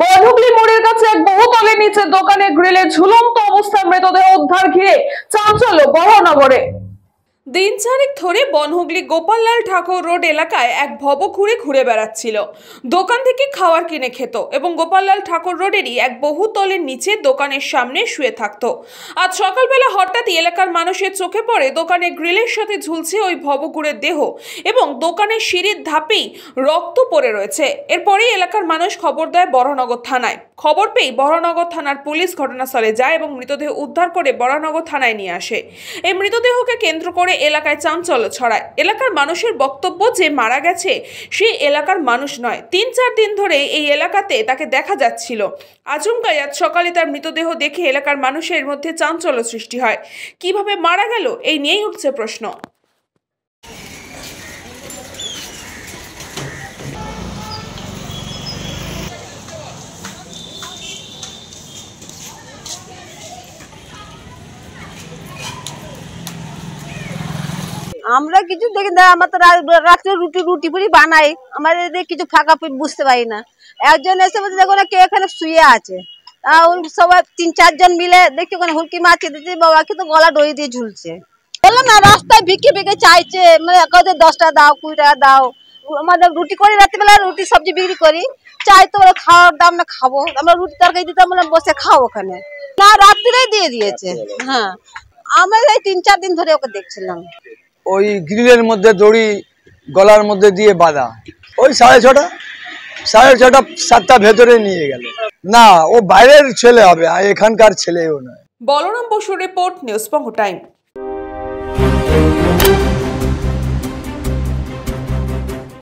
বনহুগলি মোড়ের কাছে এক বহুতলের নিচে দোকানে গ্রিলে ঝুলন্ত অবস্থায় মৃতদেহ উদ্ধার ঘিরে চাঞ্চল্য বহনগরে। দিন চারেক ধরে বনহুগলি গোপাললাল ঠাকুর রোড এলাকায় এক ভব ঘুরে বেড়াচ্ছিল। দোকান থেকে খাবার কিনে খেত এবং গোপাললাল ঠাকুর রোডেরই এক বহুতলের নিচে দোকানের সামনে শুয়ে থাকতো। আজ সকালবেলা হঠাৎই এলাকার মানুষের চোখে পড়ে দোকানের গ্রিলের সাথে ঝুলছে ওই ভবঘুরের দেহ এবং দোকানের সিঁড়ির ধাপেই রক্ত পড়ে রয়েছে। এরপরেই এলাকার মানুষ খবর দেয় বরাহনগর থানায়। খবর পেয়ে বরাহনগর থানার পুলিশ ঘটনাস্থলে যায় এবং মৃতদেহ উদ্ধার করে বরাহনগর থানায় নিয়ে আসে। এই মৃতদেহকে কেন্দ্র করে এলাকায় চাঞ্চল্য ছড়ায়। এলাকার মানুষের বক্তব্য যে মারা গেছে সে এলাকার মানুষ নয়, ৩-৪ দিন ধরে এই এলাকাতে তাকে দেখা যাচ্ছিল। আচমকাই আজ সকালে তার মৃতদেহ দেখে এলাকার মানুষের মধ্যে চাঞ্চল্য সৃষ্টি হয়। কিভাবে মারা গেল এই নিয়েই উঠছে প্রশ্ন। আমরা কিছু দেখি না, আমরা তো রাত্রে রুটি পুরি বানাই, আমাদের কিছু ফাঁকা বুঝতে পারি না। একজন এসে বলছে দেখো না কে এখানে শুয়ে আছে, সবাই 3-4 জন মিলে দেখছি ওখানে হুলকি মারছে, দিচ্ছি বাবাকে তো গলা দড়ি দিয়ে ঝুলছে। বললাম না রাস্তায় ভিকে চাইছে, মানে 10 টাকা দাও 20 টাকা দাও। আমাদের রুটি করি, রাত্রিবেলা রুটি সবজি বিক্রি করি, চাই তো খাওয়ার দাম না খাবো, আমরা রুটি তরকারি দিতাম বসে খাও ওখানে, না রাত্রিরেই দিয়ে দিয়েছে। হ্যাঁ, আমরা এই 3-4 দিন ধরে ওকে দেখছিলাম। ওই গ্রিলের মধ্যে দড়ি গলার মধ্যে দিয়ে বাঁধা, ওই 6:30 7টা ভেতরে নিয়ে গেল। না, ও বাইরের ছেলে হবে, এখানকার ছেলেও নয়। বলরাম বসুর রিপোর্ট, নিউজ পঙ্গ টাইম।